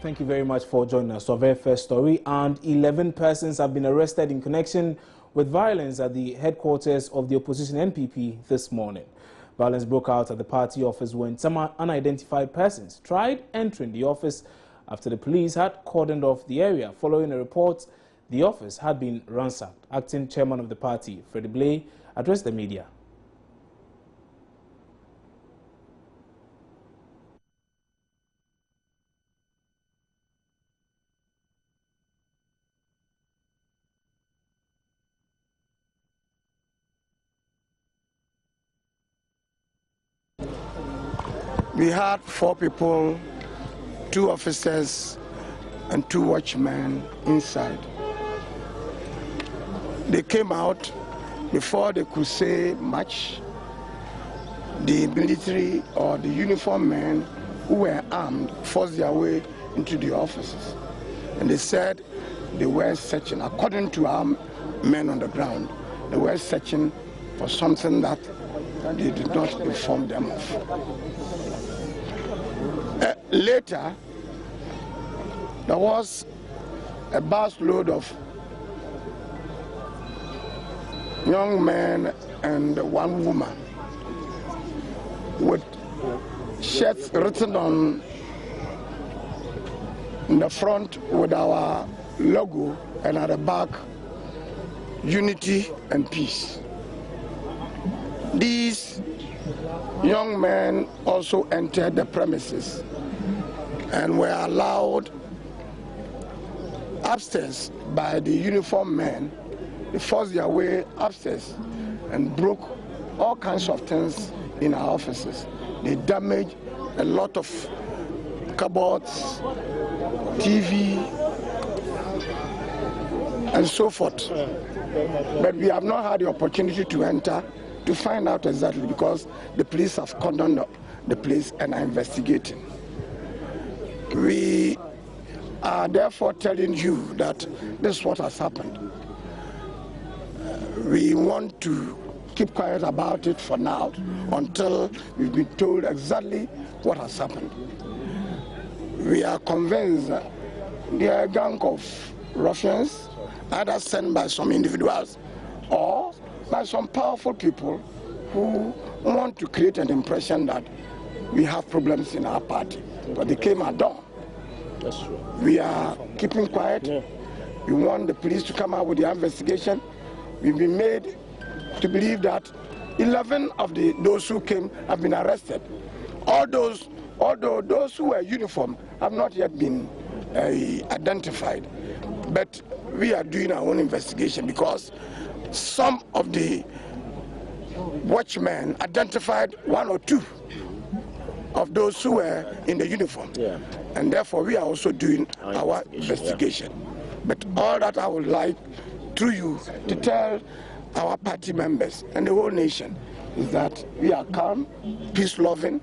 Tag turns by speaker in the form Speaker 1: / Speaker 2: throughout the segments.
Speaker 1: Thank you very much for joining us. So, our very first story, and 11 persons have been arrested in connection with violence at the headquarters of the opposition NPP this morning. Violence broke out at the party office when some unidentified persons tried entering the office after the police had cordoned off the area. Following a report, the office had been ransacked. Acting chairman of the party, Freddie Blay, addressed the media.
Speaker 2: We had 4 people, 2 officers and 2 watchmen inside. They came out before they could say much. The military or the uniformed men who were armed forced their way into the offices. And they said they were searching, according to our men on the ground, they were searching for something that they did not inform them of. Later, there was a bus load of young men and 1 woman with shirts written on in the front with our logo and at the back, unity and peace. These young men also entered the premises and were allowed upstairs by the uniformed men. They forced their way upstairs and broke all kinds of things in our offices. They damaged a lot of cupboards, TV, and so forth. But we have not had the opportunity to enter to find out exactly, because the police have cordoned up the place and are investigating. We are therefore telling you that this is what has happened. We want to keep quiet about it for now until we've been told exactly what has happened. We are convinced that they are a gang of ruffians, either sent by some individuals or by some powerful people who want to create an impression that we have problems in our party. But they came at dawn.
Speaker 3: That's true.
Speaker 2: We are keeping quiet. Yeah. We want the police to come out with the investigation. We've been made to believe that 11 of those who came have been arrested. Although those who were uniformed have not yet been identified. But we are doing our own investigation, because some of the watchmen identified 1 or 2 of those who were in the uniform. Yeah. And therefore we are also doing our investigation. Yeah. But all that I would like through you to tell our party members and the whole nation is that we are calm, peace-loving.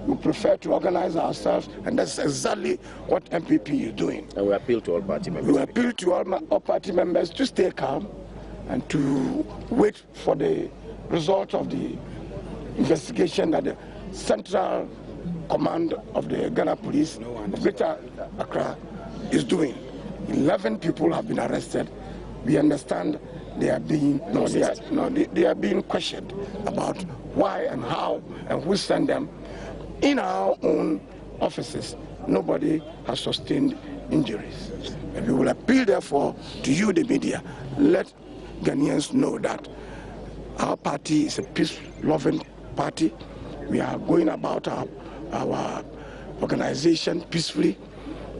Speaker 2: We prefer to organize ourselves, and that's exactly what MPP is doing.
Speaker 3: And we appeal to all party members.
Speaker 2: We appeal to all party members to stay calm and to wait for the result of the investigation that the Central Command of the Ghana Police of Greater Accra is doing. 11 people have been arrested. We understand they are being they are being questioned about why and how and who sent them. In our own offices, nobody has sustained injuries. And we will appeal, therefore, to you, the media. Let Ghanaians know that our party is a peace-loving party. We are going about our organization peacefully.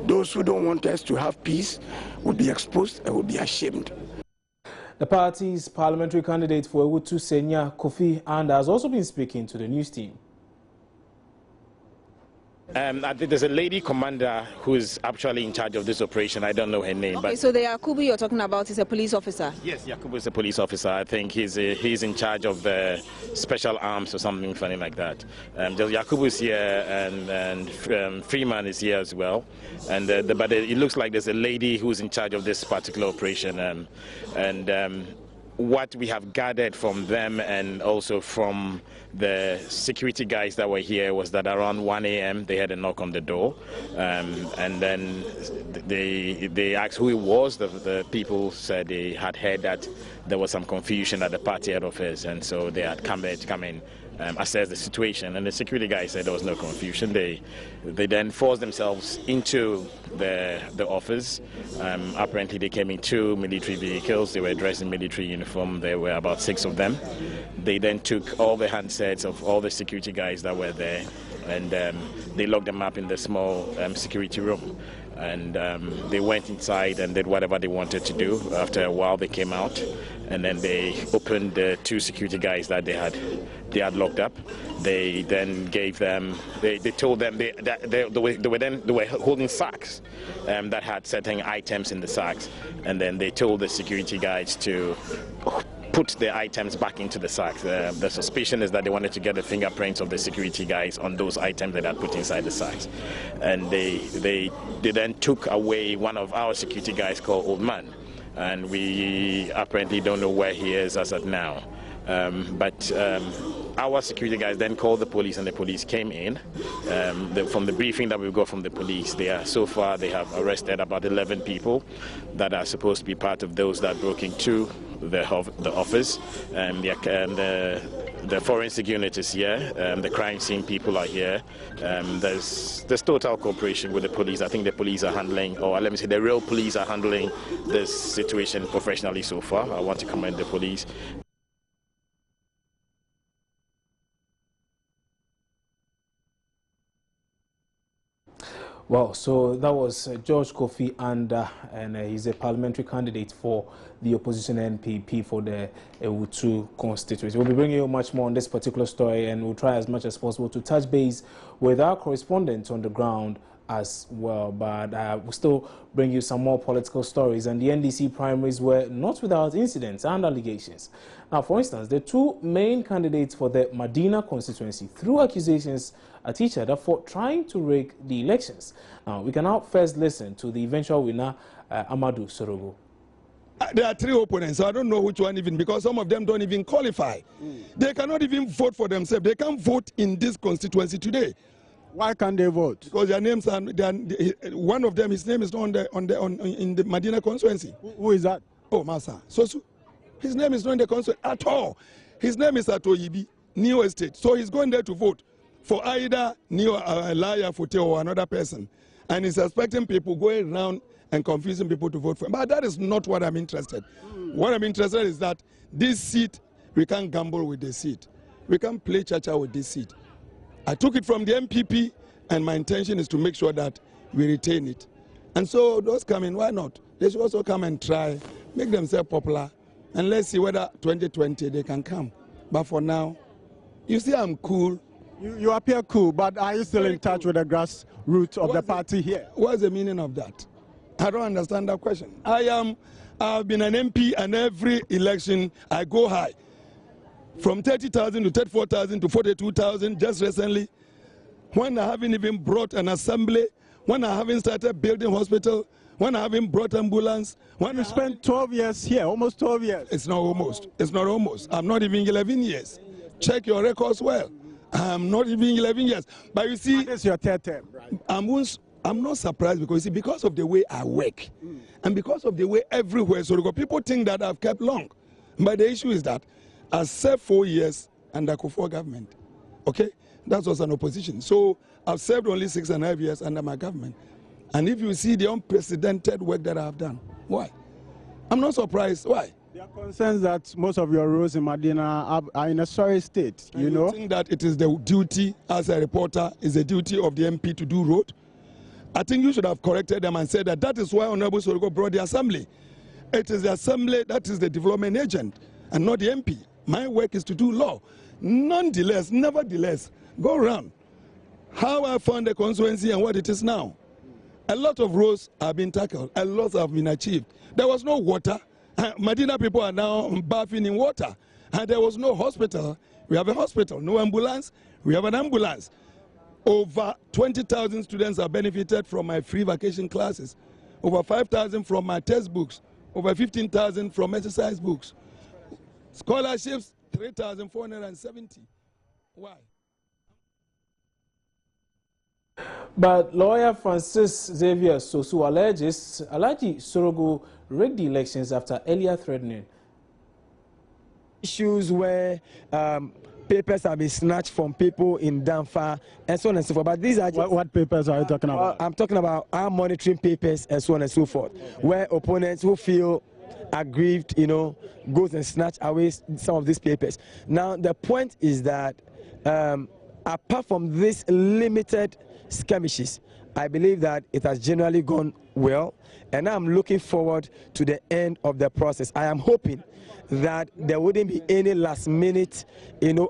Speaker 2: Those who don't want us to have peace will be exposed and will be ashamed.
Speaker 1: The party's parliamentary candidate for Ewutu Senya, Kofi Anda, has also been speaking to the news team.
Speaker 4: I think there's a lady commander who is actually in charge of this operation. I don't know her name.
Speaker 5: Okay,
Speaker 4: but
Speaker 5: so the Yakubu you're talking about is a police officer?
Speaker 4: Yes, Yakubu is a police officer. I think he's in charge of the special arms or something funny like that. Yakubu is here, and Freeman is here as well. And but it looks like there's a lady who's in charge of this particular operation. what we have gathered from them and also from the security guys that were here was that around 1 a.m. they had a knock on the door, and then they asked who it was. The people said they had heard that there was some confusion at the party head office, and so they had come in. Assess the situation, and the security guys said there was no confusion. They then forced themselves into the office. Apparently they came in 2 military vehicles. They were dressed in military uniform. There were about 6 of them. They then took all the handsets of all the security guys that were there, and they locked them up in the small security room. And they went inside and did whatever they wanted to do. After a while they came out, and then they opened the 2 security guys that they had locked up. They then gave them, they told them they were holding sacks that had certain items in the sacks, and then they told the security guys to put the items back into the sacks. The suspicion is that they wanted to get the fingerprints of the security guys on those items that they had put inside the sacks. And they then took away one of our security guys called Old Man. And we apparently don't know where he is as of now. But our security guys then called the police, and the police came in. From the briefing that we got from the police, so far they have arrested about 11 people that are supposed to be part of those that broke into the office. The forensic unit is here. The crime scene people are here. There's total cooperation with the police. I think the police are handling, or let me say, the real police are handling this situation professionally so far. I want to commend the police.
Speaker 1: Well, so that was George Kofi Anda, and he's a parliamentary candidate for the opposition NPP for the Ewutu constituency. We'll be bringing you much more on this particular story, and we'll try as much as possible to touch base with our correspondents on the ground as well. But we'll still bring you some more political stories. And the NDC primaries were not without incidents and allegations. Now, for instance, the 2 main candidates for the Medina constituency threw accusations at each other for trying to rig the elections. Now, we can now first listen to the eventual winner, Amadou Sorogo.
Speaker 2: There are 3 opponents, so I don't know which one even, because some of them don't even qualify. They cannot even vote for themselves. They can't vote in this constituency today.
Speaker 6: Why can't they vote?
Speaker 2: Because their names are, one of them, his name is not in the Medina constituency.
Speaker 6: Who is that?
Speaker 2: Oh, Masa Sosu. His name is not in the constituency at all. His name is Atoyibi, New Estate. So he's going there to vote for either New Liar Fote or another person. And he's expecting people going around and confusing people to vote for him. But that is not what I'm interested. What I'm interested in is that this seat, we can't gamble with the seat. We can't play cha-cha with this seat. I took it from the MPP, and my intention is to make sure that we retain it. And so those coming, why not? They should also come and try, make themselves popular, and let's see whether 2020 they can come. But for now, you see I'm cool.
Speaker 6: You appear cool, but are you still in touch with the grassroots of the party here?
Speaker 2: What's the meaning of that? I don't understand that question. I've been an MP, and every election I go high. From 30,000 to 34,000 to 42,000 just recently. When I haven't even brought an assembly, when I haven't started building hospital, when I haven't brought ambulance. When
Speaker 6: you spent 12 years here, almost 12 years.
Speaker 2: It's not almost. It's not almost. I'm not even 11 years. Check your records well. I'm not even 11 years. But you see,
Speaker 6: this is your third term, right?
Speaker 2: I'm not surprised because, you see, because of the way I work and because of the way everywhere, so people think that I've kept long. But the issue is that I served 4 years under Kufuor government. Okay? That was an opposition. So I've served only 6.5 years under my government. And if you see the unprecedented work that I've done, why? I'm not surprised. Why?
Speaker 6: There are concerns that most of your roads in Medina are in a sorry state, you know?
Speaker 2: I think that it is the duty, as a reporter, is the duty of the MP to do road. I think you should have corrected them and said that is why Honorable Sorogo brought the assembly. It is the assembly that is the development agent and not the MP. My work is to do law. Nonetheless, nevertheless, go around how I found the constituency and what it is now. A lot of roads have been tackled. A lot have been achieved. There was no water. Medina people are now bathing in water. And there was no hospital. We have a hospital. No ambulance. We have an ambulance. Over 20,000 students have benefited from my free vacation classes. Over 5,000 from my textbooks. Over 15,000 from exercise books.
Speaker 7: Scholarships, 3,470. Why?
Speaker 1: But lawyer Francis Xavier Sosu alleges Alhaji Sorogo rigged the elections after earlier threatening.
Speaker 8: Issues where papers have been snatched from people in Danfa and so on and so forth. But these are just,
Speaker 6: What papers are you talking about?
Speaker 8: I'm talking about our monitoring papers and so on and so forth, where opponents who feel aggrieved, goes and snatch away some of these papers. Now, the point is that apart from these limited skirmishes, I believe that it has generally gone well, and I'm looking forward to the end of the process. I am hoping that there wouldn't be any last-minute,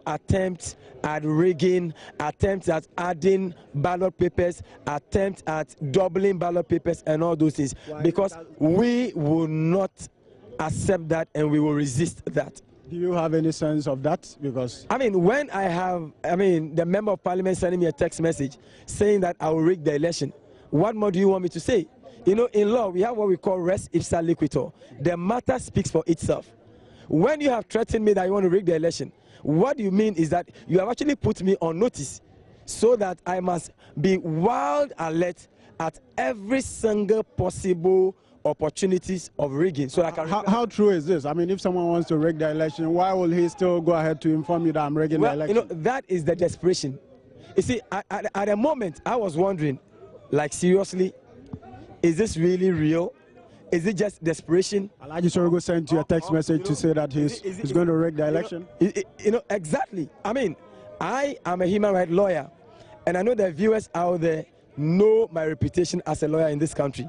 Speaker 8: attempts at rigging, attempts at adding ballot papers, attempts at doubling ballot papers, and all those things, because we will not accept that and we will resist that.
Speaker 6: Do you have any sense of that? Because
Speaker 8: when the member of parliament sending me a text message saying that I will rig the election, what more do you want me to say? In law, we have what we call res ipsa liquitor. The matter speaks for itself. When you have threatened me that you want to rig the election, what you mean is that you have actually put me on notice so that I must be wild alert at every single possible opportunities of rigging. So I can.
Speaker 6: How true is this? If someone wants to rig the election, why will he still go ahead to inform you that I'm rigging the election?
Speaker 8: That is the desperation. You see, at the moment, I was wondering, seriously, is this really real? Is it just desperation?
Speaker 6: Alhaji Sorogo sent you a text message to say that he's going to rig the election?
Speaker 8: Exactly. I am a human rights lawyer, and I know the viewers out there know my reputation as a lawyer in this country.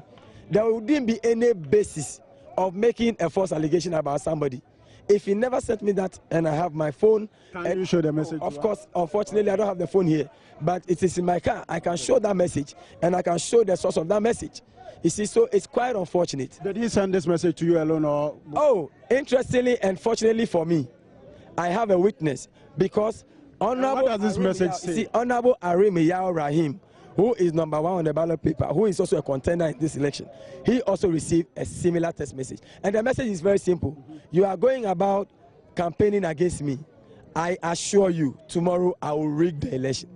Speaker 8: There wouldn't be any basis of making a false allegation about somebody. If he never sent me that, and I have my phone.
Speaker 6: Can you show the message?
Speaker 8: Of course, unfortunately, I don't have the phone here, but it is in my car. I can show that message, and I can show the source of that message. You see, so it's quite unfortunate.
Speaker 6: Did he send this message to you alone, or?
Speaker 8: Oh, interestingly and fortunately for me, I have a witness, because Honorable.
Speaker 6: What does this message say?
Speaker 8: See, Honorable Arimi Yao Rahim, who is number 1 on the ballot paper, who is also a contender in this election, he also received a similar text message. And the message is very simple. You are going about campaigning against me. I assure you, tomorrow I will rig the election.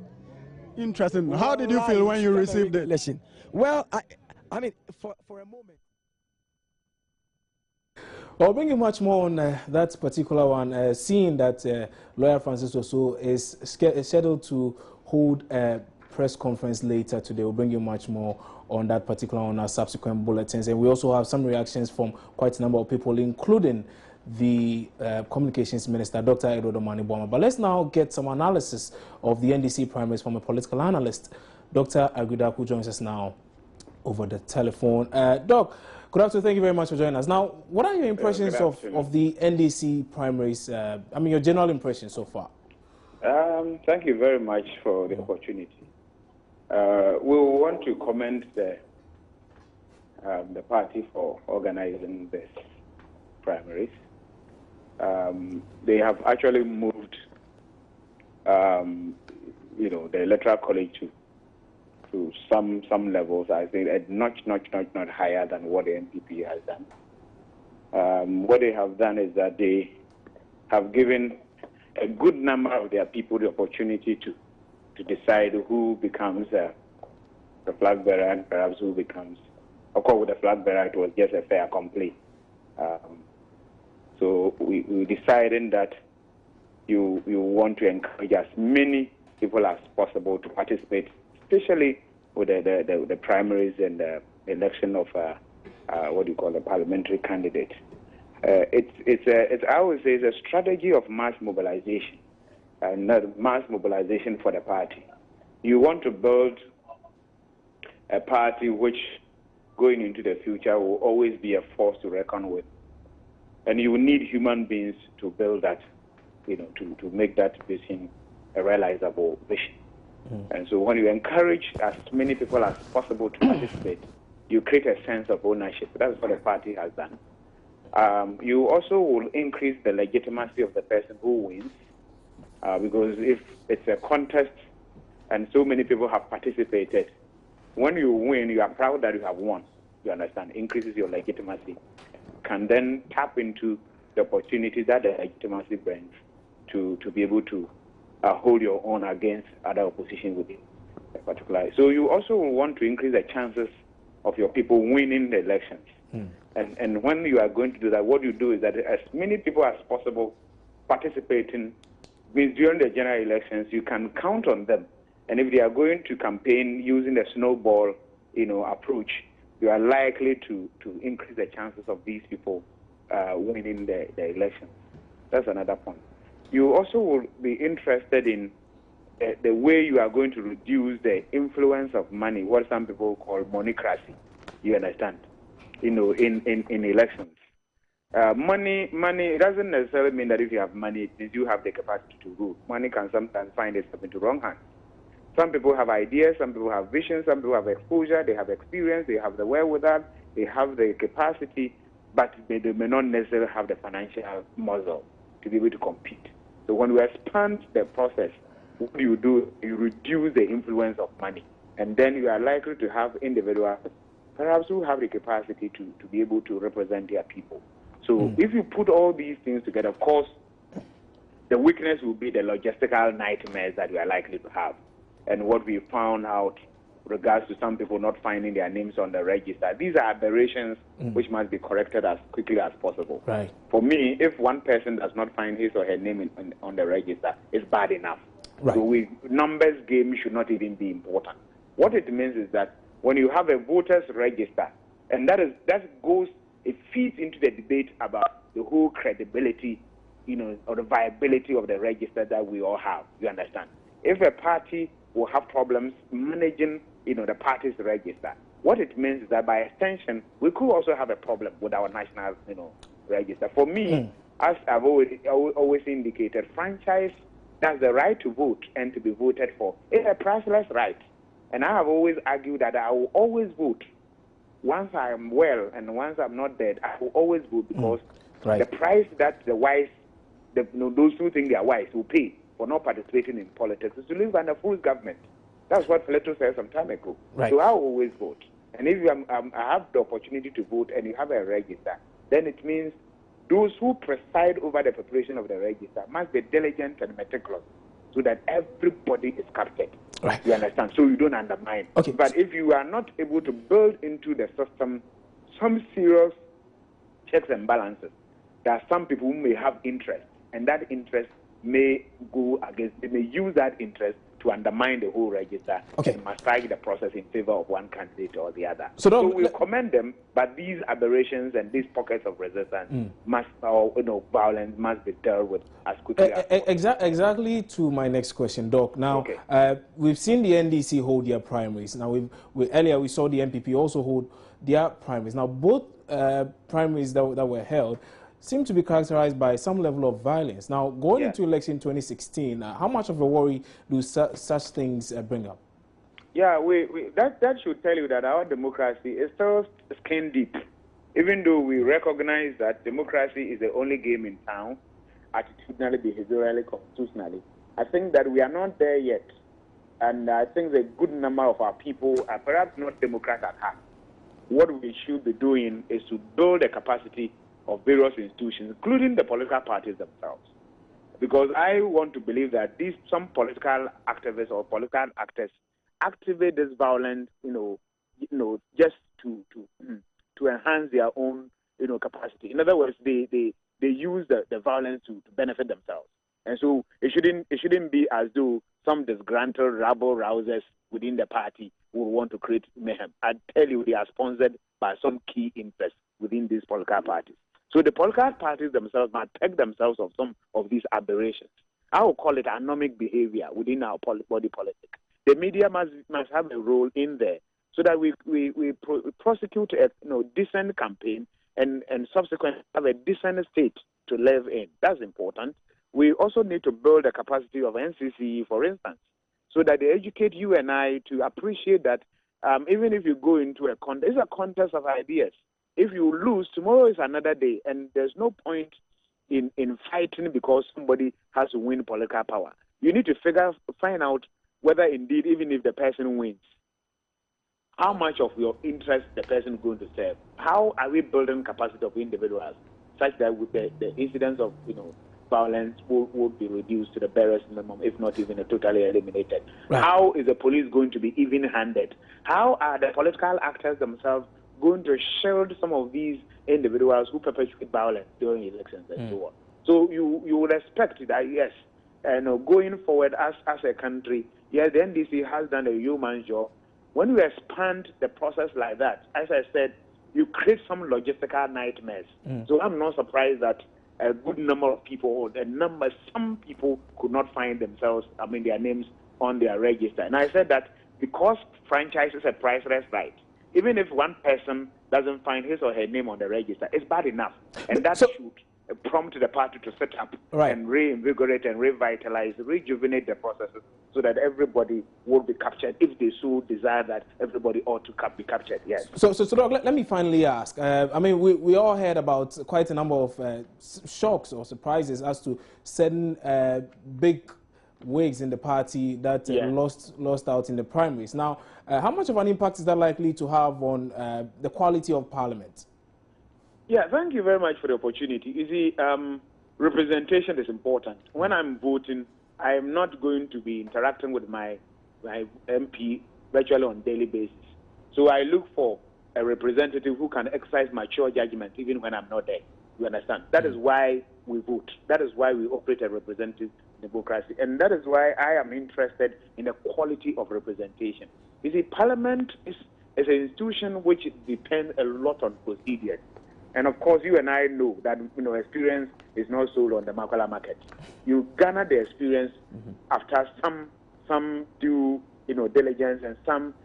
Speaker 6: Interesting. How did you feel when you received the
Speaker 8: election? Well, for a moment.
Speaker 1: I'll bring you much more on that particular one, seeing that lawyer Francis Oso is scheduled to hold a press conference later today. We'll bring you much more on that particular on our subsequent bulletins. And we also have some reactions from quite a number of people, including the Communications Minister, Dr. Edward Omani-Boamah. But let's now get some analysis of the NDC primaries from a political analyst. Dr. Agridaku joins us now over the telephone. Doc, good afternoon. Thank you very much for joining us. Now, what are your impressions of the NDC primaries? Your general impression so far?
Speaker 9: Thank you very much for the opportunity. We want to commend the party for organizing this primaries. They have actually moved, the electoral college to some levels. I think a notch higher than what the NPP has done. What they have done is that they have given a good number of their people the opportunity to decide who becomes the flag bearer and perhaps who becomes. Of course, with the flag bearer, it was just a fait accompli. So we decided that you want to encourage as many people as possible to participate, especially with the primaries and the election of a parliamentary candidate. It's I would say it's a strategy of mass mobilization, and not mass mobilization for the party. You want to build a party which, going into the future, will always be a force to reckon with, and you need human beings to build that, to make that vision a realizable vision. And so when you encourage as many people as possible to participate, you create a sense of ownership. That's what the party has done. You also will increase the legitimacy of the person who wins, because if it's a contest and so many people have participated, when you win, you are proud that you have won. You understand? Increases your legitimacy. Can then tap into the opportunity that the legitimacy brings to be able to hold your own against other opposition within a particular. So you also want to increase the chances of your people winning the elections. And when you are going to do that, what you do is that as many people as possible participating means during the general elections, you can count on them. And if they are going to campaign using the snowball, approach, you are likely to increase the chances of these people winning the elections. That's another point. You also will be interested in the way you are going to reduce the influence of money, what some people call moneycracy. You understand? In elections. Money doesn't necessarily mean that if you have money, it means you have the capacity to rule. Money can sometimes find itself into wrong hands. Some people have ideas, some people have vision, some people have exposure, they have experience, they have the wherewithal, they have the capacity, but they may not necessarily have the financial muscle to be able to compete. So when we expand the process, what you do, you reduce the influence of money, and then you are likely to have individuals perhaps who have the capacity to be able to represent their people. So if you put all these things together, of course, the weakness will be the logistical nightmares that we are likely to have. And what we found out regards to some people not finding their names on the register. These are aberrations which must be corrected as quickly as possible.
Speaker 1: Right.
Speaker 9: For me, if one person does not find his or her name on the register, it's bad enough.
Speaker 1: Right.
Speaker 9: So numbers game should not even be important. What it means is that when you have a voters register, and it feeds into the debate about the whole credibility, or the viability of the register that we all have. You understand? If a party will have problems managing, the party's register, what it means is that by extension, we could also have a problem with our national, register. For me, as I've always indicated, franchise has the right to vote and to be voted for. It's a priceless right. And I have always argued that I will always vote. Once I am well and once I'm not dead, I will always vote because the price that the wise, those who think they are wise, will pay for not participating in politics is to live under full government. That's what Plato said some time ago.
Speaker 1: Right.
Speaker 9: So I will always vote. And if I have the opportunity to vote and you have a register, then it means those who preside over the preparation of the register must be diligent and meticulous so that everybody is captured.
Speaker 1: Right.
Speaker 9: You understand? So you don't undermine.
Speaker 1: Okay.
Speaker 9: But if you are not able to build into the system some serious checks and balances, there are some people who may have interest, and that interest may go against, they may use that interest to undermine the whole register and massage the process in favor of one candidate or the other. So we commend them, but these aberrations and these pockets of resistance violence must be dealt with as quickly as possible.
Speaker 1: Exactly to my next question, Doc. Now, we've seen the NDC hold their primaries. Now, earlier we saw the MPP also hold their primaries. Now, both primaries that were held seem to be characterized by some level of violence. Now, going into election 2016, how much of a worry do such things bring up?
Speaker 9: Yeah, that should tell you that our democracy is still skin deep. Even though we recognize that democracy is the only game in town, attitudinally, behaviorally, constitutionally, I think that we are not there yet. And I think the good number of our people are perhaps not Democrats at heart. What we should be doing is to build a capacity of various institutions, including the political parties themselves. Because I want to believe that some political activists or political actors activate this violence, just to enhance their own, capacity. In other words, they use the violence to benefit themselves. And so it shouldn't be as though some disgruntled rabble-rousers within the party will want to create mayhem. I tell you, they are sponsored by some key interests within these political parties. So the political parties themselves must take themselves of some of these aberrations. I will call it anomic behavior within our body politic. The media must have a role in there so that we prosecute a decent campaign and subsequently have a decent state to live in. That's important. We also need to build the capacity of NCC, for instance, so that they educate you and I to appreciate that even if you go into a contest, it's a contest of ideas. If you lose, tomorrow is another day, and there's no point in fighting because somebody has to win political power. You need to find out whether indeed, even if the person wins, how much of your interest the person is going to serve. How are we building capacity of individuals such that with the incidence of violence will be reduced to the barest minimum, if not even totally eliminated.
Speaker 1: Right.
Speaker 9: How is the police going to be even-handed? How are the political actors themselves going to shield some of these individuals who perpetuate violence during elections and so on? So you would expect that, yes, going forward as a country, yes, the NDC has done a human job. When you expand the process like that, as I said, you create some logistical nightmares. So I'm not surprised that a good number of people, some people could not find themselves, their names on their register. And I said that because franchise is a priceless right, even if one person doesn't find his or her name on the register, it's bad enough. And that should prompt the party to set up and reinvigorate and revitalize, rejuvenate the processes so that everybody will be captured if they so desire that everybody ought to be captured, yes.
Speaker 1: So Doc, let me finally ask. We all heard about quite a number of shocks or surprises as to certain big wigs in the party that lost out in the primaries. Now, how much of an impact is that likely to have on the quality of parliament?
Speaker 9: Yeah, thank you very much for the opportunity. You see, representation is important. When I'm voting, I am not going to be interacting with my MP virtually on a daily basis. So I look for a representative who can exercise mature judgment even when I'm not there. You understand? That is why we vote. That is why we operate a representative democracy. And that is why I am interested in the quality of representation. You see, Parliament is an institution which depends a lot on procedures. And of course, you and I know that experience is not sold on the Makola market. You garner the experience after some due diligence and some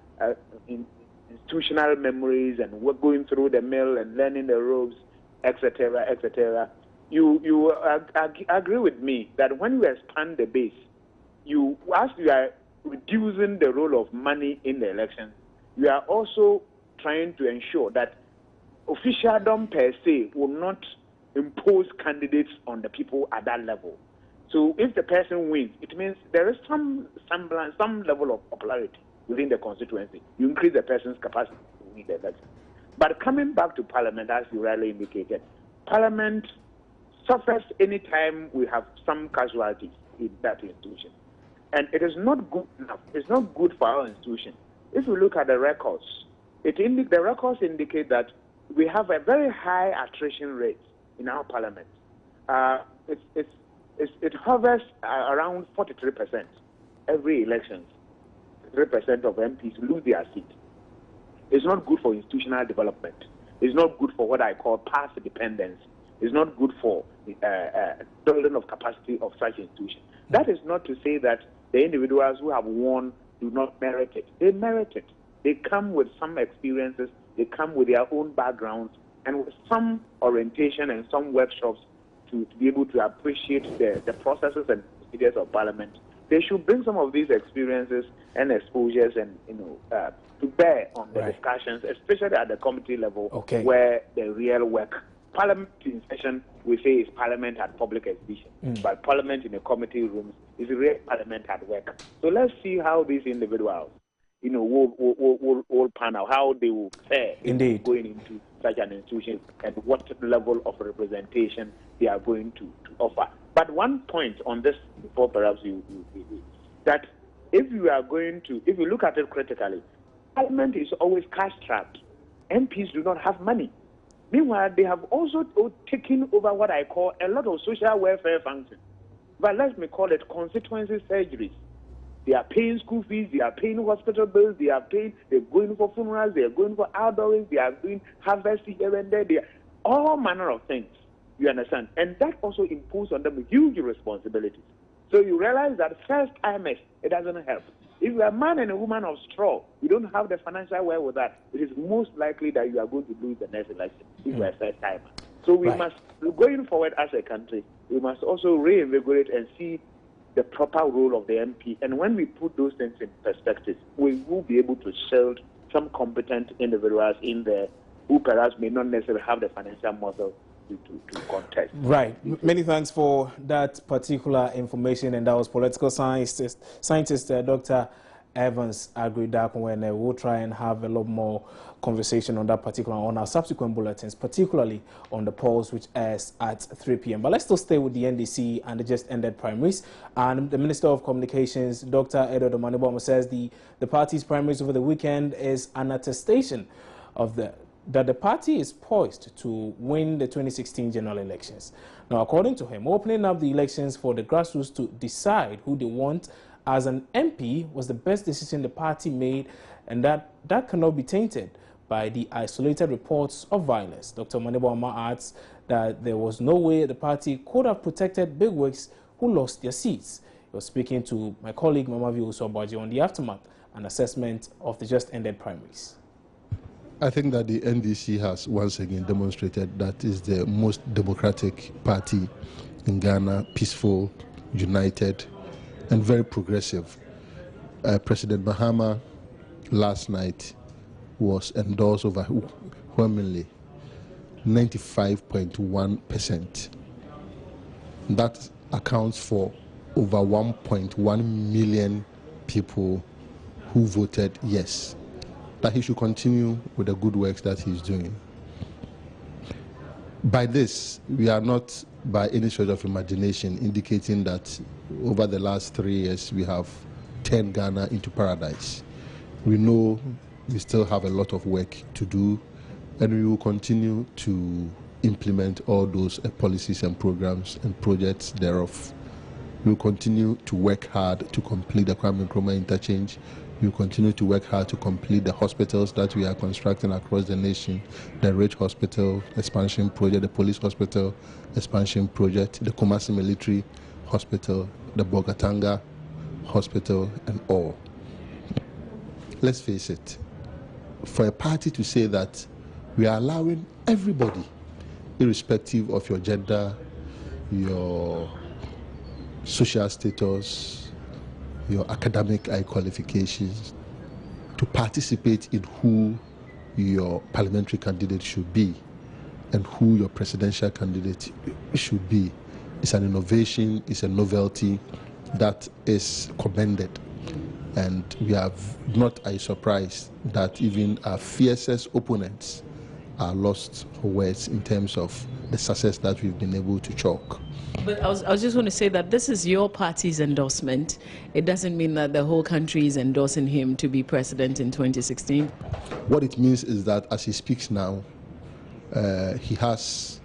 Speaker 9: institutional memories, and we're going through the mill and learning the ropes, etc., etc. You agree with me that when you expand the base, as you are reducing the role of money in the elections, you are also trying to ensure that officialdom per se will not impose candidates on the people at that level. So if the person wins, it means there is some semblance, some level of popularity within the constituency. You increase the person's capacity to win the election. But coming back to Parliament, as you rightly indicated, Parliament suffers any time we have some casualties in that institution. And it is not good enough. It's not good for our institution. If you look at the records, the records indicate that we have a very high attrition rate in our Parliament. It hovers around 43% every election. 3% of MPs lose their seat. It's not good for institutional development. It's not good for what I call past dependence. It's not good for building of capacity of such institutions. That is not to say that the individuals who have won do not merit it. They merit it. They come with some experiences. They come with their own backgrounds and with some orientation and some workshops to be able to appreciate the processes and procedures of Parliament. They should bring some of these experiences and exposures and to bear on the discussions, especially at the committee level, where the real work. Parliament in session, we say, is Parliament at public exhibition, but Parliament in the committee rooms is real Parliament at work. So let's see how these individuals will pan out, how they will fare going into such an institution and what level of representation they are going to offer. But one point on this, before perhaps that if you look at it critically, Parliament is always cash-strapped. MPs do not have money. Meanwhile, they have also taken over what I call a lot of social welfare functions. But let me call it constituency surgeries. They are paying school fees, they are paying hospital bills, they're going for funerals, they are going for outdoorings, they are doing harvest here and there, they are all manner of things. You understand? And that also imposes on them huge responsibilities. So you realize that first timers, it doesn't help. If you are a man and a woman of straw, you don't have the financial wherewithal that, it is most likely that you are going to lose the next election if you are a first timer. So we must, going forward as a country, we must also reinvigorate and see the proper role of the MP. And when we put those things in perspective, we will be able to shield some competent individuals in there who perhaps may not necessarily have the financial muscle to contest.
Speaker 1: Right. Many thanks for that particular information. And that was political scientist Dr. Evans Agri-Dakunwene. We'll try and have a lot more conversation on that particular, on our subsequent bulletins, particularly on the polls, which airs at 3 p.m. But let's still stay with the NDC and the just ended primaries. And the Minister of Communications, Dr. Edward Omaniboma, says the party's primaries over the weekend is an attestation of that the party is poised to win the 2016 general elections. Now, according to him, opening up the elections for the grassroots to decide who they want as an MP was the best decision the party made, and that cannot be tainted by the isolated reports of violence. Dr. Maniboma adds that there was no way the party could have protected bigwigs who lost their seats. He was speaking to my colleague Mamavi Usobaji on the aftermath and assessment of the just ended primaries.
Speaker 10: I think that the NDC has once again demonstrated that is the most democratic party in Ghana, peaceful, united, and very progressive. President Mahama last night was endorsed overwhelmingly, 95.1%. That accounts for over 1.1 million people who voted yes, that he should continue with the good works that he's doing. By this, we are not by any stretch of imagination indicating that over the last 3 years we have turned Ghana into paradise. We know we still have a lot of work to do, and we will continue to implement all those policies and programs and projects thereof. We will continue to work hard to complete the Kwame Nkrumah interchange. We will continue to work hard to complete the hospitals that we are constructing across the nation, the Rich Hospital expansion project, the police hospital expansion project, the Kumasi Military Hospital, the Bogatanga Hospital, and all. Let's face it, for a party to say that we are allowing everybody, irrespective of your gender, your social status, your academic qualifications, to participate in who your parliamentary candidate should be and who your presidential candidate should be, is an innovation, is a novelty that is commended. And we are not surprised that even our fiercest opponents are lost for words in terms of the success that we've been able to chalk.
Speaker 11: But I was just going to say that this is your party's endorsement. It doesn't mean that the whole country is endorsing him to be president in 2016.
Speaker 10: What it means is that as he speaks now, he has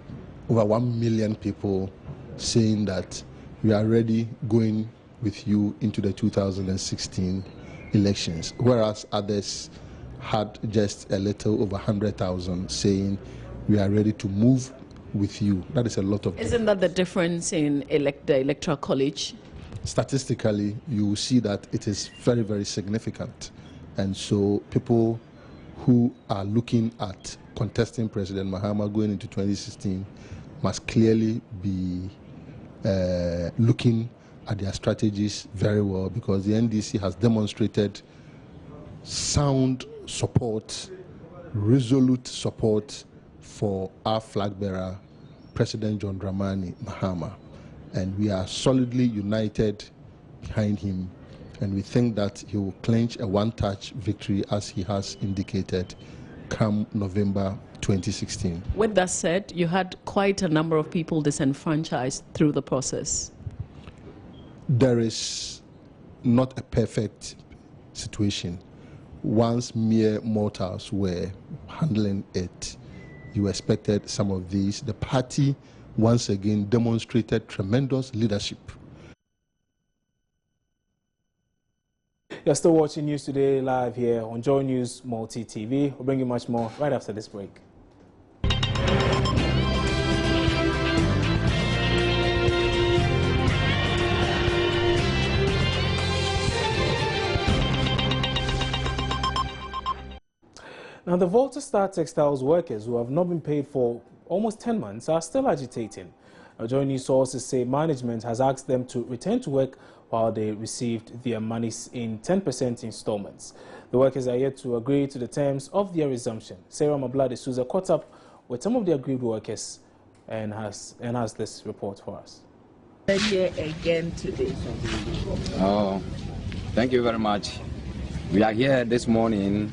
Speaker 10: over 1 million people saying that we are already going with you into the 2016 elections, whereas others had just a little over 100,000 saying we are ready to move with you. That is a lot of.
Speaker 11: Isn't that the difference in the electoral college?
Speaker 10: Statistically, you will see that it is very, very significant. And so people who are looking at contesting President Mahama going into 2016 must clearly be looking at their strategies very well, because the NDC has demonstrated sound support, resolute support for our flag bearer, President John Dramani Mahama. And we are solidly united behind him, and we think that he will clinch a one-touch victory, as he has indicated, come November 2016.
Speaker 11: With that said, you had quite a number of people disenfranchised through the process.
Speaker 10: There is not a perfect situation. Once mere mortals were handling it, you expected some of these. The party once again demonstrated tremendous leadership.
Speaker 1: You're still watching News Today live here on Joy News Multi TV. We'll bring you much more right after this break. Now, the Volta Star Textiles workers who have not been paid for almost 10 months are still agitating. Joining sources say management has asked them to return to work while they received their monies in 10% installments. The workers are yet to agree to the terms of their resumption. Sarah Mabla de Souza caught up with some of the aggrieved workers and has this report for us.
Speaker 12: Here again today.
Speaker 13: Oh, thank you very much.
Speaker 12: We are here this morning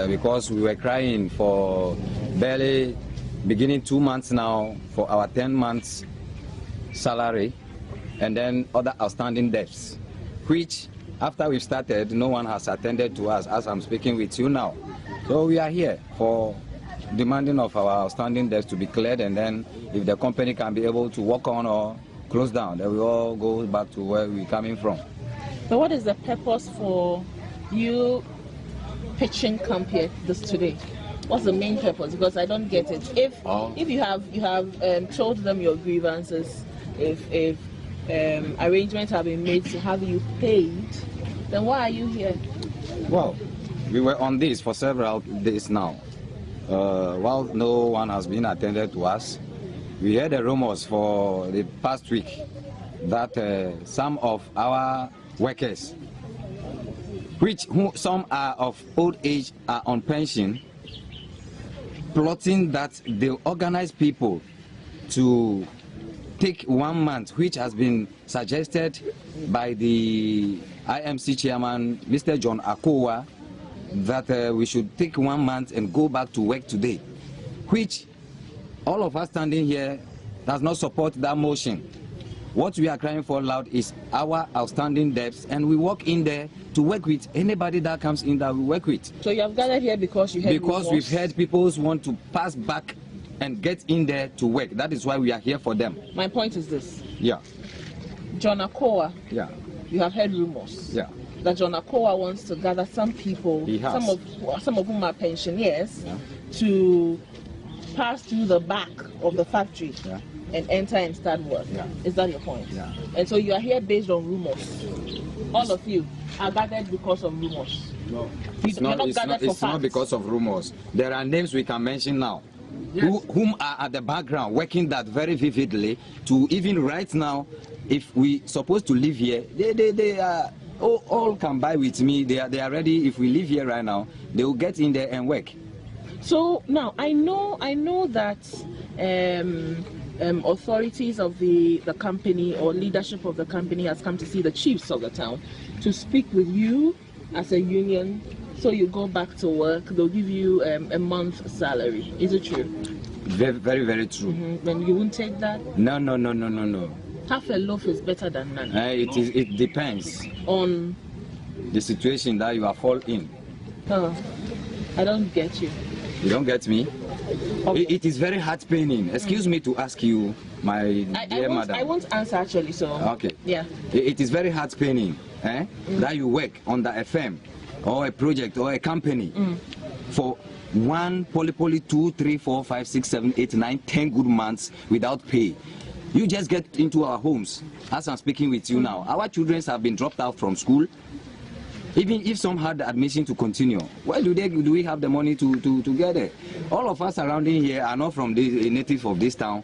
Speaker 12: because we were crying for barely beginning 2 months now for our 10 months salary and then other outstanding debts, which after we've started, no one has attended to us as I'm speaking with you now. So we are here for demanding of our outstanding debts to be cleared, and then if the company can be able to work on or close down, then we all go back to where we're coming from.
Speaker 13: But what is the purpose for you pitching camp here today? What's the main purpose? Because I don't get it. If you have told them your grievances, if arrangements have been made to have you paid, then why are you here?
Speaker 12: Well, we were on this for several days now. While no one has been attended to us, we heard the rumors for the past week that some of our workers, some are of old age, are on pension, plotting that they organize people to take 1 month, which has been suggested by the IMC chairman, Mr. John Akowa, that we should take 1 month and go back to work today, which all of us standing here does not support that motion. What we are crying for loud is our outstanding debts, and we walk in there to work with anybody that comes in that we work with.
Speaker 13: So you have gathered here because you heard rumors?
Speaker 12: We've heard people want to pass back and get in there to work. That is why we are here for them.
Speaker 13: My point is this.
Speaker 12: Yeah.
Speaker 13: John Akowa.
Speaker 12: Yeah.
Speaker 13: You have heard rumors.
Speaker 12: Yeah.
Speaker 13: That John Akowa wants to gather some people, some of whom are pensioners, to pass through the back of the factory and enter and start work. Is that your point?
Speaker 12: Yeah.
Speaker 13: And so you are here based on rumors. All of you are gathered because of rumors.
Speaker 12: No. It's not because of rumors. There are names we can mention now. Yes. Whom are at the background working that very vividly to even right now, if we supposed to live here, they are all can buy with me. They are ready. If we live here right now, they will get in there and work.
Speaker 13: So now I know that authorities of the company or leadership of the company has come to see the chiefs of the town to speak with you as a union. So you go back to work, they'll give you a month's salary. Is it true?
Speaker 12: Very, very, very true.
Speaker 13: Then you won't take that?
Speaker 12: No.
Speaker 13: Half a loaf is better than none.
Speaker 12: It depends
Speaker 13: on
Speaker 12: the situation that you are fall in.
Speaker 13: Oh, I don't get you.
Speaker 12: You don't get me? Okay. It is very heart paining. Excuse me to ask you, my dear madam.
Speaker 13: I won't answer actually, so.
Speaker 12: Okay.
Speaker 13: Yeah.
Speaker 12: It is very heart paining that you work on the FM or a project or a company for 1, 2, 3, 4, 5, 6, 7, 8, 9, 10 good months without pay. You just get into our homes, as I'm speaking with you now. Our children have been dropped out from school. Even if some had the admission to continue, where do we have the money to get there? All of us surrounding here are not from the native of this town.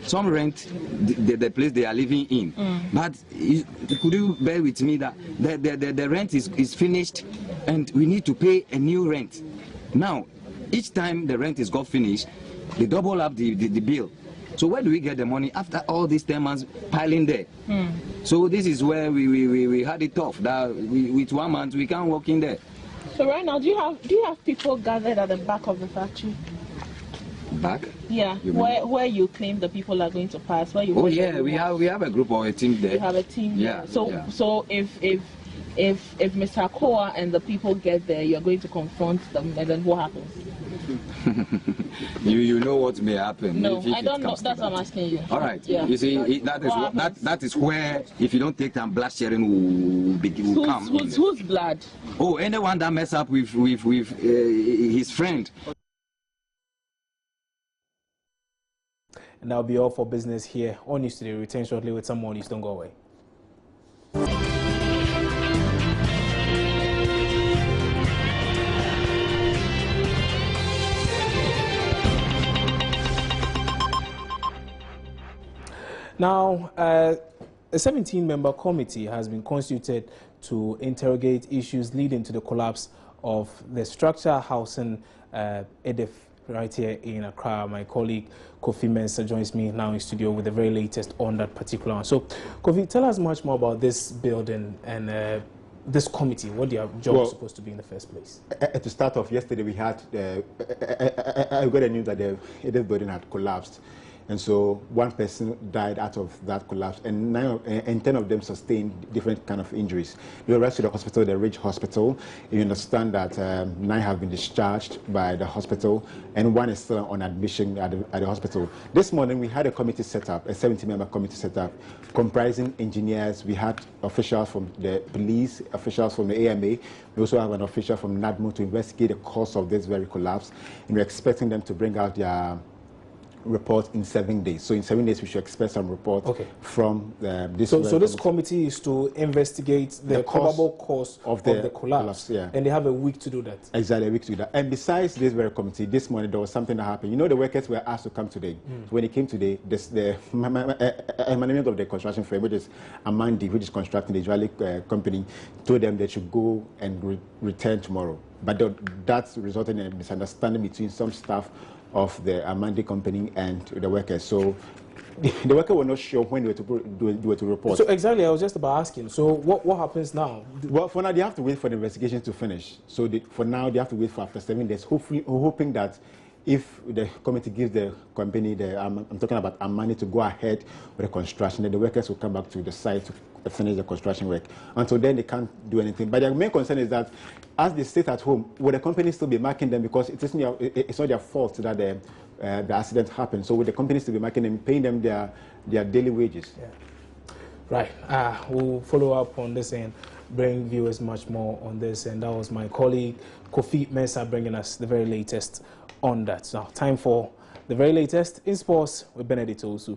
Speaker 12: Some rent the place they are living in. But could you bear with me that the rent is finished and we need to pay a new rent. Now, each time the rent is got finished, they double up the bill. So where do we get the money after all these 10 months piling there? So this is where we had it tough. That with 1 month we can't walk in there.
Speaker 13: So right now, do you have people gathered at the back of the factory?
Speaker 12: Back?
Speaker 13: Yeah, where you claim the people are going to pass. Where you?
Speaker 12: Oh yeah, we have a group or a team there.
Speaker 13: You have a team.
Speaker 12: Yeah.
Speaker 13: So if Mr. Akowa and the people get there, you're going to confront them, and then what happens?
Speaker 12: you know what may happen.
Speaker 13: No, I don't know. That's what I'm asking you.
Speaker 12: All right. Yeah. You see, that is where if you don't take time, blood sharing will come.
Speaker 13: Whose blood?
Speaker 12: Oh, anyone that mess up with his friend.
Speaker 1: And that'll be all for business here on News Today. Return shortly with some more news. Don't go away. Now, a 17-member committee has been constituted to interrogate issues leading to the collapse of the structure housing EDF right here in Accra. My colleague Kofi Mensah joins me now in studio with the very latest on that particular one. So, Kofi, tell us much more about this building and this committee, what their job is supposed to be in the first place?
Speaker 14: To start off, yesterday we had, I got a news that this building had collapsed. And so one person died out of that collapse, and 10 of them sustained different kind of injuries. They were rushed to the hospital, the Ridge Hospital. You understand that 9 have been discharged by the hospital, and 1 is still on admission at the hospital. This morning we had a committee set up, a 70-member committee set up, comprising engineers. We had officials from the police, officials from the AMA. We also have an official from NADMO to investigate the cause of this very collapse, and we're expecting them to bring out their report in 7 days. So in 7 days we should expect some report from this.
Speaker 1: So this committee is to investigate the probable cause of the collapse. And they have a week to do that.
Speaker 14: Exactly, a week to do that. And besides this very committee, this morning there was something that happened. You know, the workers were asked to come today. So when they came today, the management of the construction firm, which is Amandi, which is constructing the Israeli company, told them they should go and return tomorrow. But that's resulted in a misunderstanding between some staff of the Amandi company and the workers. So the worker were not sure when they were to report.
Speaker 1: So exactly, I was just about asking. So what happens now?
Speaker 14: Well, for now they have to wait for the investigation to finish. So for now they have to wait for after 7 days, hoping that if the committee gives the company, I'm talking about Amani, to go ahead with the construction, then the workers will come back to the site to finish the construction work. Until then, they can't do anything. But their main concern is that as they sit at home, will the company still be marking them, because it's not their fault that the accident happened. So will the company still be marking them, paying them their daily wages?
Speaker 1: Right. We'll follow up on this and bring viewers much more on this. And that was my colleague Kofi Mensah bringing us the very latest on that. Now, time for the very latest in sports with Benedict Osu.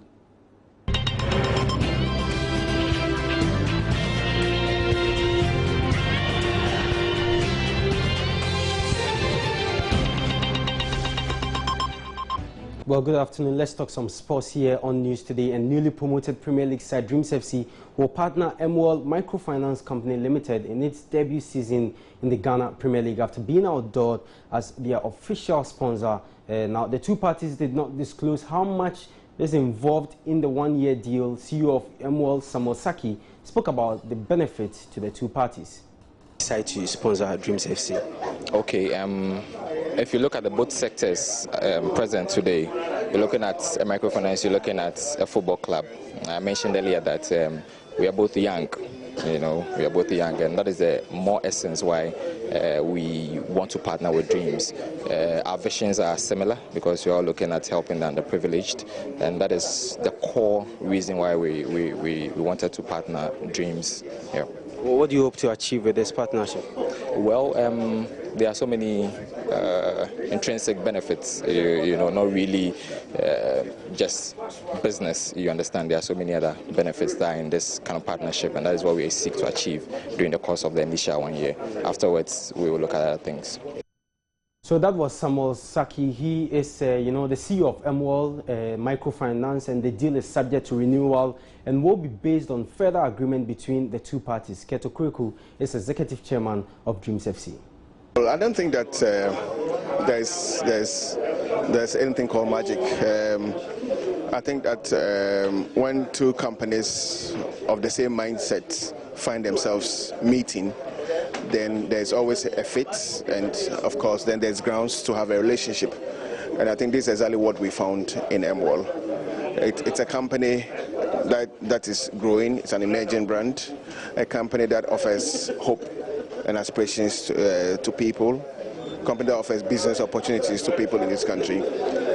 Speaker 15: Well, good afternoon. Let's talk some sports here on News Today. And newly promoted Premier League side Dreams FC will partner Emmanuel Microfinance Company Limited in its debut season in the Ghana Premier League after being outdoored as their official sponsor. Now, the two parties did not disclose how much is involved in the one-year deal. CEO of Emmanuel, Samuel Saki, spoke about the benefits to the two parties.
Speaker 16: Decide to sponsor Dreams FC? Okay, if you look at the both sectors present today, you're looking at a microfinance, you're looking at a football club. I mentioned earlier that we are both young, we are both young, and that is the more essence why we want to partner with Dreams. Our visions are similar because we are looking at helping the underprivileged, and that is the core reason why we wanted to partner Dreams here.
Speaker 15: What do you hope to achieve with this partnership?
Speaker 16: Well, there are so many intrinsic benefits, not really just business, you understand. There are so many other benefits that are in this kind of partnership, and that is what we seek to achieve during the course of the initial 1 year. Afterwards, we will look at other things.
Speaker 15: So that was Samuel Saki. He is, the CEO of Emmanuel Microfinance, and the deal is subject to renewal and will be based on further agreement between the two parties. Keto Kuriku is executive chairman of Dreams FC.
Speaker 17: Well, I don't think that there's anything called magic. I think that when two companies of the same mindset find themselves meeting, then there's always a fit, and of course then there's grounds to have a relationship. And I think this is exactly what we found in Emmanuel. It's a company that is growing, it's an emerging brand, a company that offers hope and aspirations to people, a company that offers business opportunities to people in this country.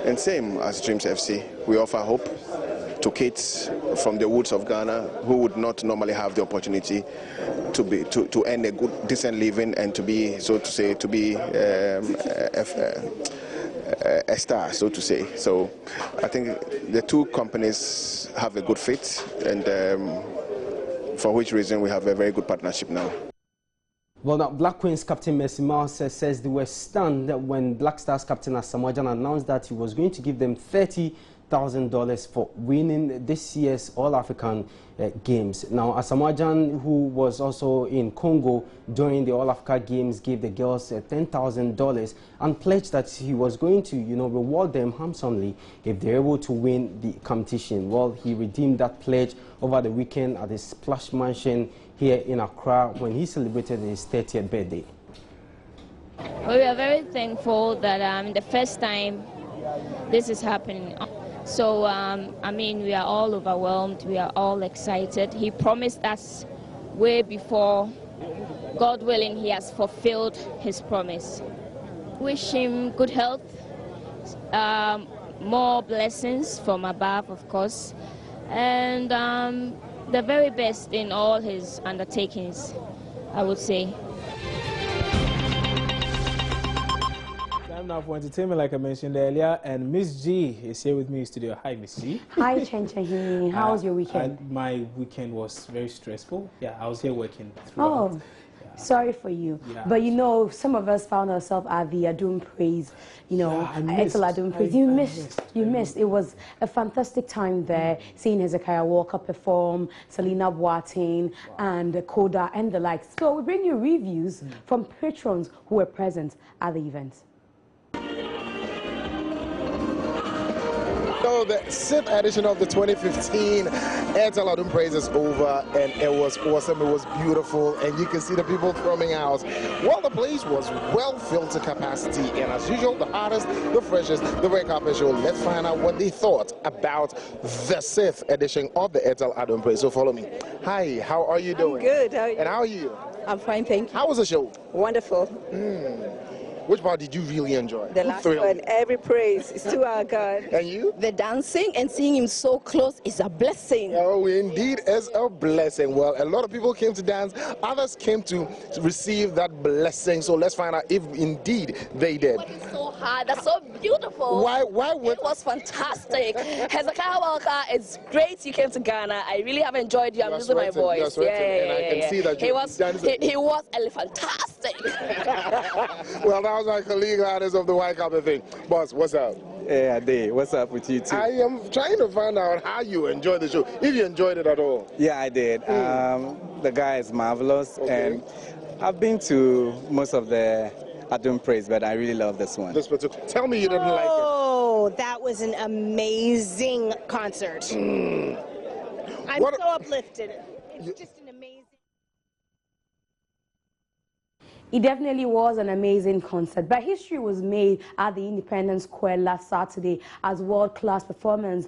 Speaker 17: And same as Dreams FC, we offer hope to kids from the woods of Ghana who would not normally have the opportunity to earn a good, decent living and to be, so to say, to be a star, so to say. So I think the two companies have a good fit, and for which reason we have a very good partnership now.
Speaker 15: Well, now, Black Queens captain Mercy Mouse says they were stunned when Black Stars captain Asamoah Gyan announced that he was going to give them $30,000 for winning this year's All-African Games. Now, Asamoah Gyan, who was also in Congo during the All-Africa Games, gave the girls $10,000 and pledged that he was going to, reward them handsomely if they're able to win the competition. Well, he redeemed that pledge over the weekend at his plush mansion here in Accra when he celebrated his 30th birthday.
Speaker 18: Well, we are very thankful that the first time this is happening. So, I mean, we are all overwhelmed. We are all excited. He promised us way before. God willing, he has fulfilled his promise. Wish him good health, more blessings from above, of course, and the very best in all his undertakings, I would say.
Speaker 1: Time now for entertainment, like I mentioned earlier, and Miss G is here with me in studio. Hi, Miss G.
Speaker 19: Hi, Chenchahini. How was your weekend?
Speaker 1: My weekend was very stressful. Yeah, I was here working throughout.
Speaker 19: Oh. Sorry for you. Yeah. But you know, some of us found ourselves at the Adum Praise, you know, Adum Praise. You missed. It was a fantastic time there, seeing Hezekiah Walker perform, Selena Boateng, and Koda and the likes. So we bring you reviews from patrons who were present at the event.
Speaker 20: So the 6th edition of the 2015 Airtel Adum Praise is over, and it was awesome. It was beautiful, and you can see the people throwing out. Well, the place was well filled to capacity, and as usual, the hottest, the freshest, the red carpet show. Let's find out what they thought about the 6th edition of the Airtel Adum Praise. So follow me. Hi, how are you doing?
Speaker 21: I'm good. How are you?
Speaker 20: And how are you?
Speaker 21: I'm fine, thank you.
Speaker 20: How was the show?
Speaker 21: Wonderful.
Speaker 20: Which part did you really enjoy?
Speaker 21: The last one. Every praise is to our God.
Speaker 20: And you?
Speaker 21: The dancing and seeing him so close is a blessing.
Speaker 20: Oh, indeed, is a blessing. Well, a lot of people came to dance. Others came to receive that blessing. So let's find out if indeed they did.
Speaker 21: It's so hard. That's so beautiful.
Speaker 20: Why? It
Speaker 21: was fantastic. Hezekiah Walker, it's great you came to Ghana. I really have enjoyed you. I'm losing my voice.
Speaker 20: And I can see that
Speaker 21: he was fantastic.
Speaker 20: Well, that was my colleague artist of the white carpet thing. Boss, what's up?
Speaker 22: Yeah, Ade. What's up with you too?
Speaker 20: I am trying to find out how you enjoyed the show, if you enjoyed it at all.
Speaker 22: Yeah, I did. The guy is marvelous, and I've been to most of the Adum Praise, but I really love this one.
Speaker 20: Tell me you didn't like it.
Speaker 23: Oh, that was an amazing concert. I'm so uplifted. It's just an amazing.
Speaker 19: It definitely was an amazing concert, but history was made at the Independence Square last Saturday as world-class performers,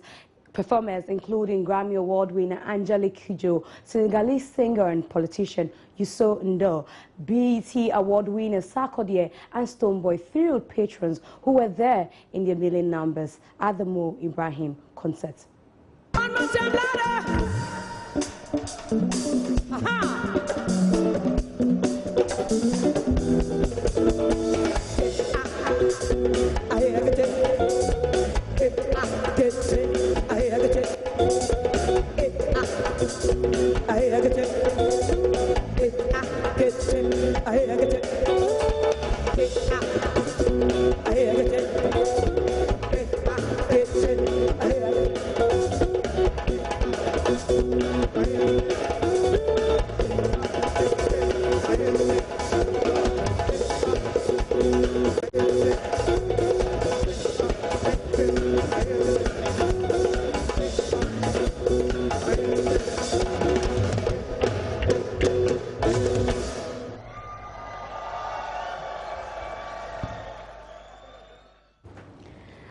Speaker 19: including Grammy Award winner Angelique Kidjo, Senegalese singer and politician Youssou N'Dour, BET Award winner Sarkodie, and Stonebwoy thrilled patrons who were there in their million numbers at the Mo Ibrahim concert.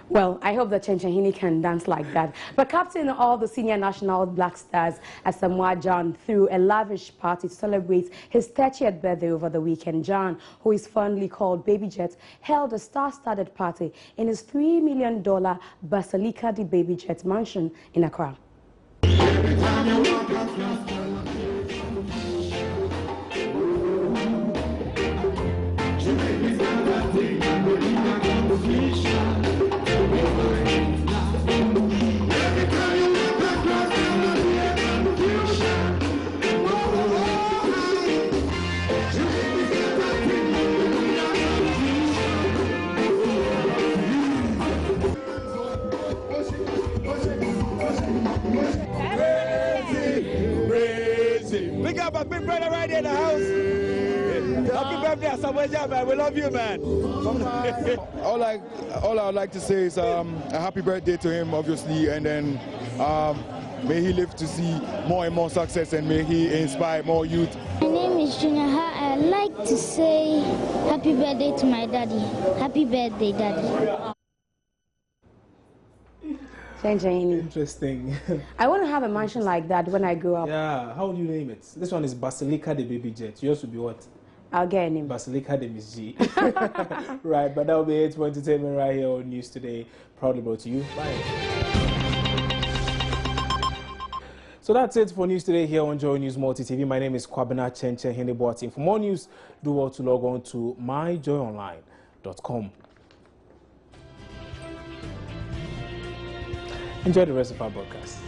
Speaker 19: Well, I hope that Chenchahini can dance like that. But captain of all the senior national Black Stars, Asamoah John, threw a lavish party to celebrate his 30th birthday over the weekend. John, who is fondly called Baby Jet, held a star-studded party in his $3 million Basilica de Baby Jet mansion in Accra.
Speaker 24: We got my big brother right here in the house. Happy birthday, Asamoah, man. We love you, man.
Speaker 7: All I would like to say is a happy birthday to him, obviously, and then
Speaker 24: may he live to see more and more success, and may he inspire more youth.
Speaker 2: My name is Junior. I'd like to say happy birthday to my daddy. Happy birthday, daddy.
Speaker 1: Interesting.
Speaker 19: I want to have a mansion like that when I grow up.
Speaker 1: Yeah, how would you name it? This one is Basilica de Baby Jet. Yours would be what?
Speaker 19: I'll get a name.
Speaker 1: Basilica de Miss G. Right, but that will be it for entertainment right here on News Today. Proudly brought to you. Bye. So that's it for News Today here on Joy News Multi TV. My name is Kwabena Chenche Heneboating. For more news, do well to log on to myjoyonline.com. Enjoy the rest of our broadcast.